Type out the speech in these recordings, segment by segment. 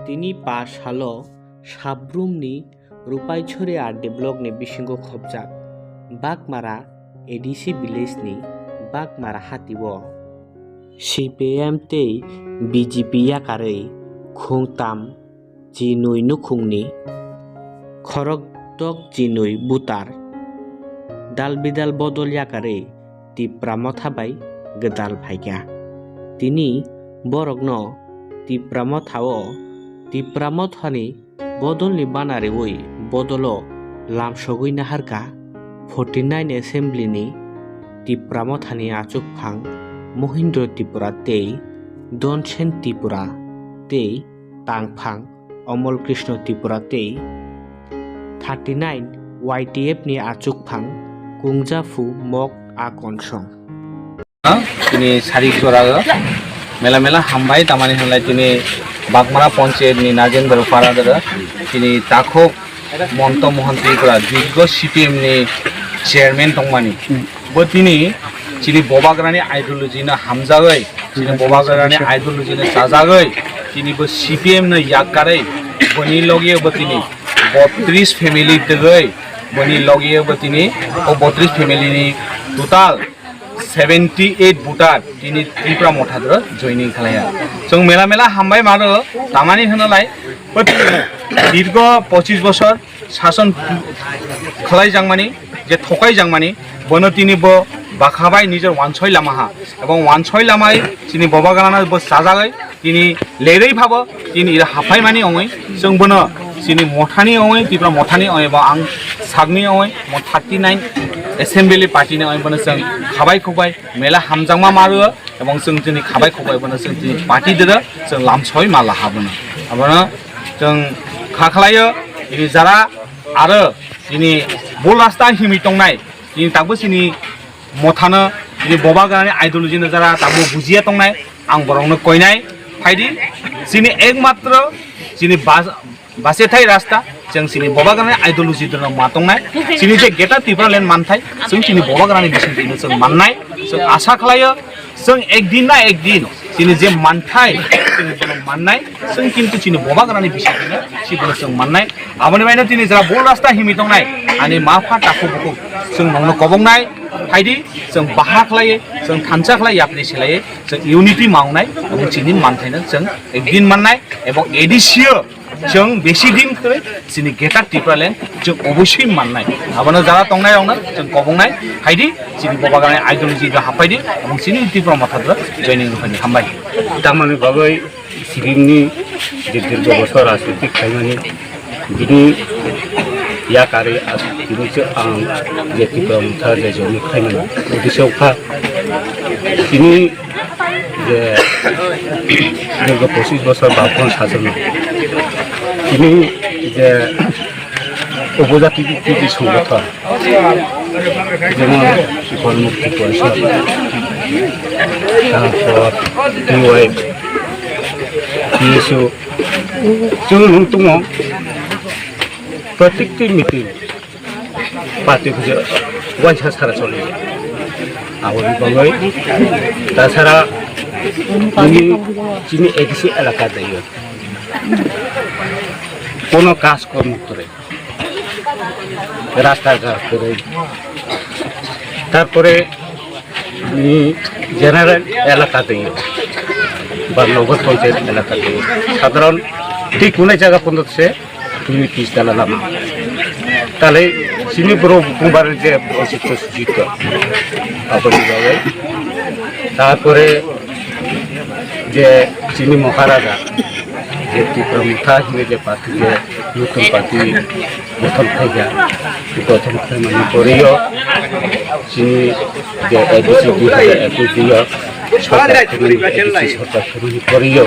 Tini pas halo sabrumni rupaichure ade blog ni bisingo khobjak bakmara edisi village ni bakmara hatiwo CPM tei BJP yakarei khungtam jinui nukhungni khorokdok jinui butar dal bidal bodol yakarei tipramot habai gedal phaikya tini borokno tipramot hao tipramot hani bodol ni banare oi bodolo lamsogui naharka 49 assembly ni tipramot hani achuk phang Mohindra Tripura tei Donchen Tripura tei Tangphang Omol Krishna Tripura tei 39 YTF ni achuk phang Kungjafu Mok Akonsong তিনি শারীরিক জোড়াগো মেলা মেলা হামবাই তামানি হলাই তিনি বাগমারা পঞ্চায়েত নি নাজেন্দ্র পাড়াদর তিনি তাখক মন্ত মহন্তি করা দীর্ঘ সিপিএম নি চেয়ারম্যান তংমানি বো তিনি চিনি ববাগ্রানি আইডিওলজি না হামজাগৈ চিনি ববাগ্রানি আইডিওলজি না সাজাগৈ তিনি বো সিপিএম নি ইয়াকাरै বনি লগিয়ে বো তিনি 32 ফ্যামিলি দগৈ বনি লগিয়ে বো তিনি ও 32 ফ্যামিলি নি টোটাল 78 ভোটার তিনি ত্রিপুরা মঠাদ্র জয়নিং খালাया जों মেলা মেলা হামবাই মারো তামানি হনলাই দীর্ঘ 25 বছর শাসন খালাই জাংমানি যে ঠকাই জাংমানি বনো তিনি ব বাখাবাই নিজের ওয়ানছয় লামাহা এবং ওয়ানছয় লামাই তিনি ববাগানা ব সাজাগাই তিনি লেরেই ভাবো তিনি হাফাই মানি অঙৈ जों বনো তিনি মঠানি অঙৈ ত্রিপুরা মঠানি অঙৈ বা আং সাগনি অঙৈ 39 Assembly party ni oibana जों खाबाय खुबाय मेला हामजांमा मारो এবং जों दिनै खाबाय खुबाय बना जों दिनै पार्टी दरो जों लामसय माला हाबनो आबना जों खाखलायो दिनै जारा आरो दिनै बल रास्ता हिमि तंनाय दिनै ताबो सिनि मथानो दिनै बबागानि आइडियोलॉजी न जारा ताबो बुजिया तंनाय आं बरंनो कयनाय फायदि सिनि एकमात्र सिनि बासेथाय रास्ता जों सिनि बबागानि आइडियोलॉजी दर मातंनाय सिनि जे गेटा टिप्रालेन मानथाय जों सिनि बबागानि बिसिनि जों माननाय जों आशा खालायो जों एक दिन ना एक दिन सिनि जे मानथाय जों माननाय जों किन्तु सिनि बबागानि बिसिनि सिबो जों माननाय आबनि बायनो दिनै जरा बल रास्ता हिमि दंनाय आनि माफा टाखु बुकु जों नंनो कबंनाय फायदि जों बाहा खालायो जों थानसा खालायो आपनि सेलायो जों इउनिटि मावनाय এবং सिनि मानथायनो जों एक दिन माननाय এবং एडिसियो जों बेसि दिन करे सिनि गेटा टिप्रालेन जों अबयसै माननाय आबनो जारा तंनायावनो जों कबंनाय फायदि सिनि बबागानि आइडियोलॉजी द हाफायदि এবং सिनि टिप्रा माथाद्र जयनिं रुफानि हामबाय तामानि बागै सिबिंनि जे दीर्घ बছর राजनीतिक खायमानि बिनि याकारै बिनिसो आं जे टिप्रा माथा जे जयनिं खायमानि उदिसौखा बिनि जे दीर्घ 25 বছর बापन शासन তিনি যে উপজাতি ভিত্তিক সংগঠন যেমন গণমুক্তি পরিষদ তারপর টিওয়াই পিএসও जों दङ প্রত্যেকটি মিটিং পার্টিকে ওয়াইসা সারা চলে আবার বাংলায় তাছাড়া যিনি এডিসি এলাকা দেয় কোনো কাজকর্ম করে রাস্তাঘাট করে তারপরে জেনারেল এলাকাতে বা নগর পঞ্চায়েত এলাকাতে সাধারণ ঠিক কোনো জায়গা পর্যন্ত সে তুমি পিস দালালাম তাহলে চিনি বড় কুমারের যে বৈশিষ্ট্য সুচিত্র অপরিভাবে তারপরে যে চিনি মহারাজা যে ত্রিপুরা মুঠা হিনে যে পার্টি যে নতুন পার্টি প্রথম খাইয়া প্রথম খাই মানে পরেও চিনি যে এডিসি 2021 দিও সরকার খাইমানি পরেও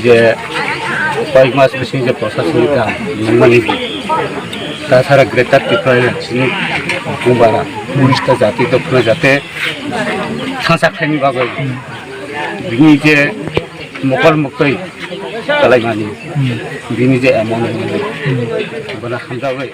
যে কয়েক মাস বেশি যে প্রশাসনিক মানি তাছাড়া গ্রেটার ত্রিপুরা চিনি কুমারা পুলিশটা জাতি দক্ষিণে যাতে খাঁচা খাইনি বাগৈ বিনি যে মকল মকই তালাই মানি বিনি যে এমন বনা হামজাগৈ